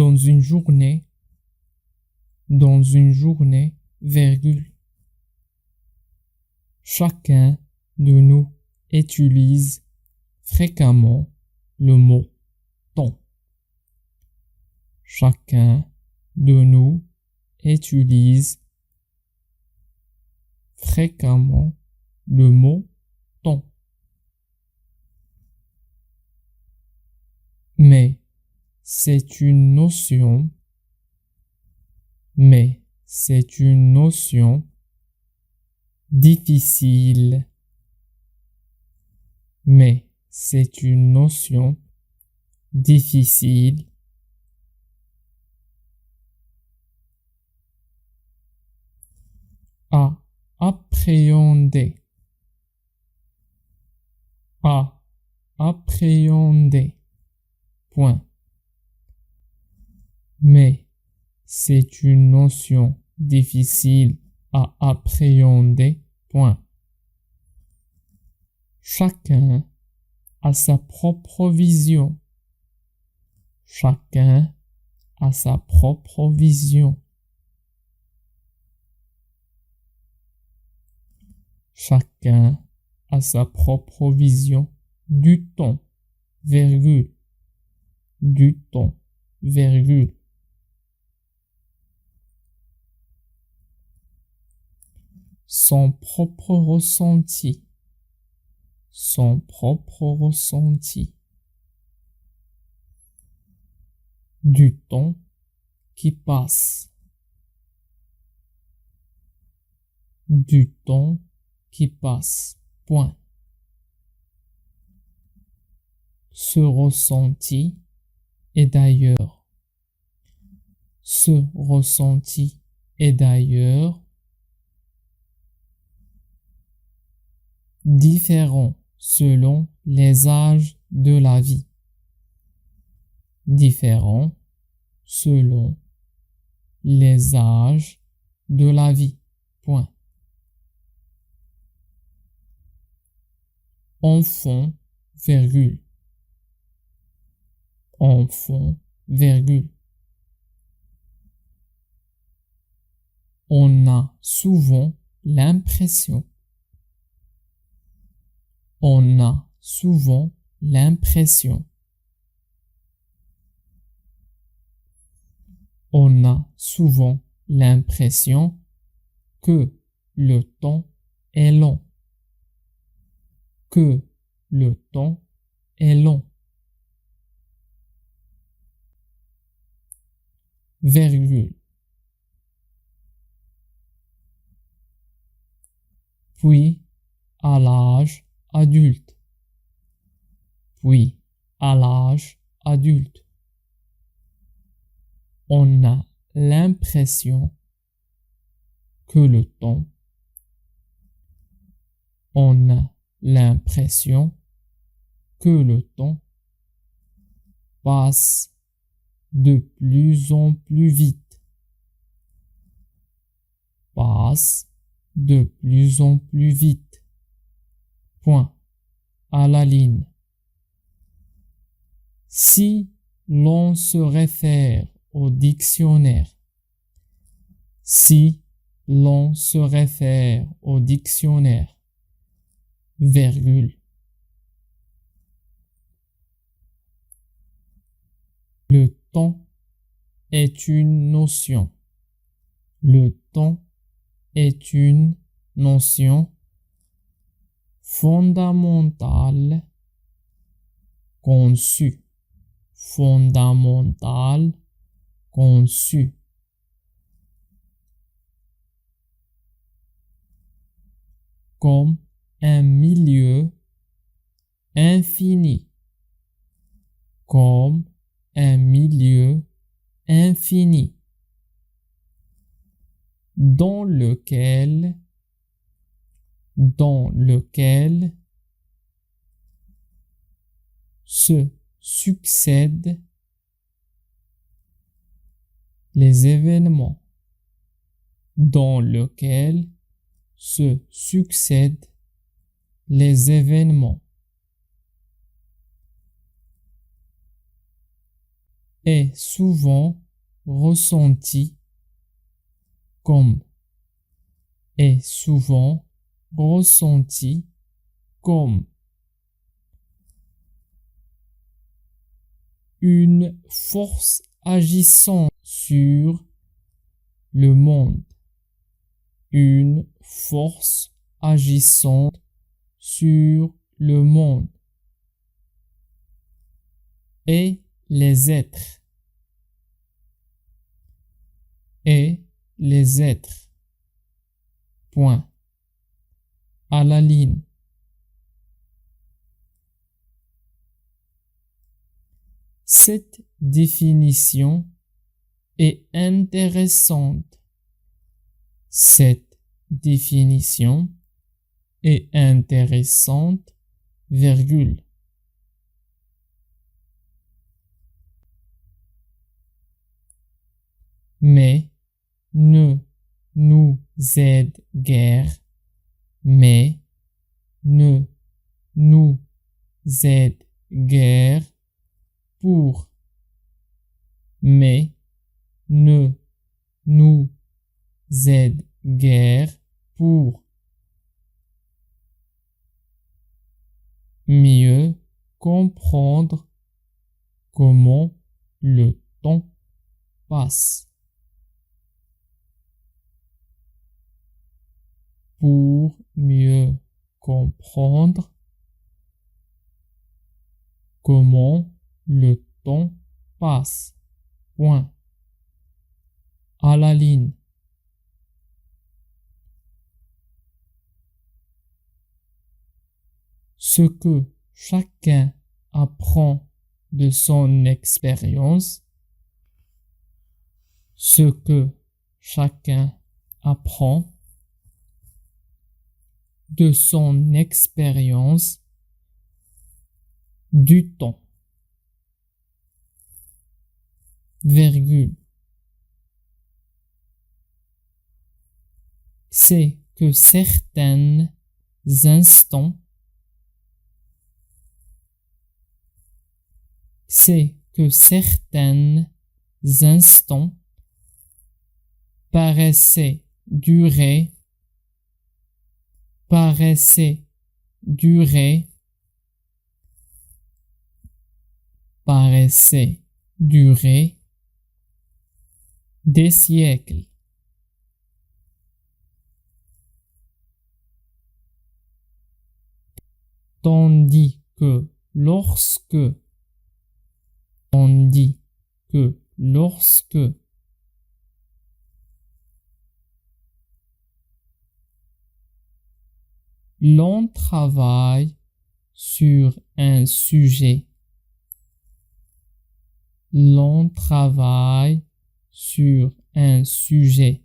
Dans une journée, virgule. Chacun de nous utilise fréquemment le mot temps. Chacun de nous utilise fréquemment le mot temps. Mais c'est une notion difficile. Mais c'est une notion difficile à appréhender. Point. Mais c'est une notion difficile à appréhender. Point. Chacun a sa propre vision. Chacun a sa propre vision. Chacun a sa propre vision du temps, virgule. Du temps, virgule. Son propre ressenti. Son propre ressenti. Du temps qui passe. Du temps qui passe. Point. Ce ressenti est d'ailleurs. Ce ressenti est d'ailleurs différent selon les âges de la vie. Différent selon les âges de la vie. Point. Enfant, virgule. Enfant, virgule. On a souvent l'impression. On a souvent l'impression. On a souvent l'impression que le temps est long. Que le temps est long. Virgule. Puis, à l'âge adulte. Puis, à l'âge adulte. On a l'impression que le temps. On a l'impression que le temps passe de plus en plus vite. Passe de plus en plus vite. Point. À la ligne. Si l'on se réfère au dictionnaire. Si l'on se réfère au dictionnaire. Virgule. Le temps est une notion. Le temps est une notion fondamentale conçue. Fondamentale conçue. Comme un milieu infini. Comme un milieu infini. Dans lequel se succèdent les événements. Dans lequel se succèdent les événements. est souvent ressenti comme, est souvent ressenti comme une force agissant sur le monde, une force agissant sur le monde et les êtres, et les êtres, point, à la ligne. Cette définition est intéressante. Cette définition est intéressante, virgule. Mais ne nous aide guère, mais ne nous aide guère pour, mais ne nous aide guère pour mieux comprendre comment le temps passe. Pour mieux comprendre comment le temps passe. Point. À la ligne. Ce que chacun apprend de son expérience, ce que chacun apprend de son expérience du temps, virgule. C'est que certains instants, c'est que certains instants paraissaient durer, paraissaient durer, paraissaient durer des siècles. Tandis que lorsque, tandis que lorsque l'on travaille sur un sujet, l'on travaille sur un sujet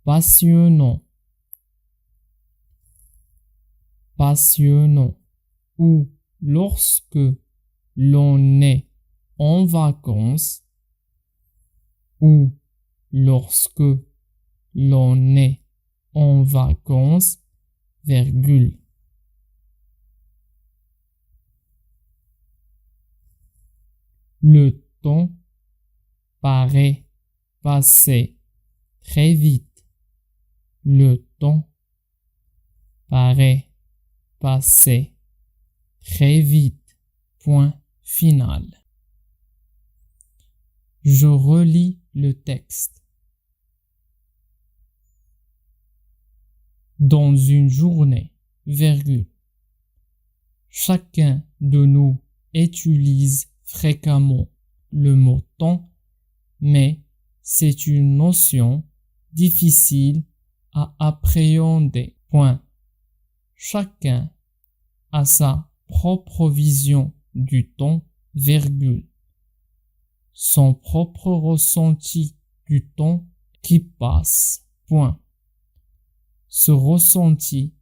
passionnant, passionnant, ou lorsque l'on est en vacances, ou lorsque l'on est en vacances, virgule. Le temps paraît passer très vite. Le temps paraît passer très vite. Point final. Je relis le texte. Dans une journée, virgule. Chacun de nous utilise fréquemment le mot temps, mais c'est une notion difficile à appréhender. Point. Chacun a sa propre vision du temps, virgule. Son propre ressenti du temps qui passe. Point. Ce ressenti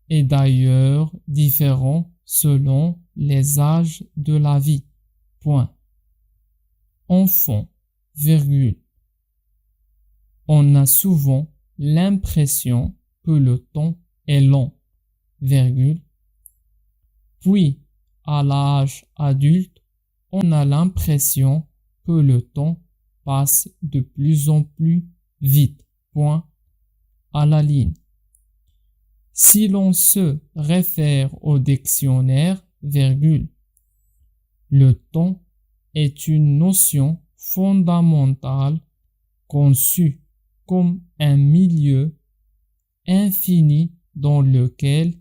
est d'ailleurs différent selon les âges de la vie. Point. Enfant, virgule. On a souvent l'impression que le temps est long, virgule. Puis, à l'âge adulte, on a l'impression que le temps passe de plus en plus vite. Point à la ligne. Si l'on se réfère au dictionnaire, virgule, le temps est une notion fondamentale conçue comme un milieu infini dans lequel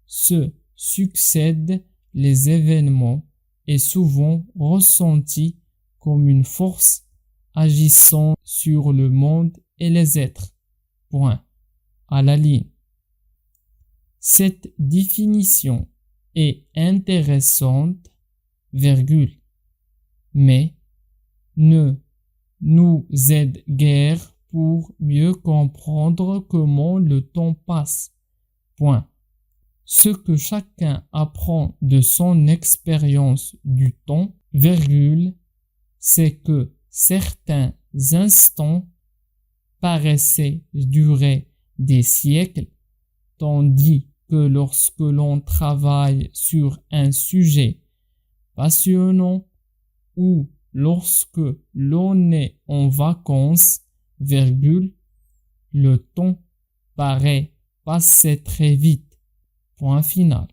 se succèdent les événements et souvent ressenti comme une force agissant sur le monde et les êtres. Point à la ligne. Cette définition est intéressante, virgule, mais ne nous aide guère pour mieux comprendre comment le temps passe. Point. Ce que chacun apprend de son expérience du temps, virgule, c'est que certains instants paraissaient durer des siècles, tandis que lorsque l'on travaille sur un sujet passionnant ou lorsque l'on est en vacances, virgule, le temps paraît passer très vite. Point final.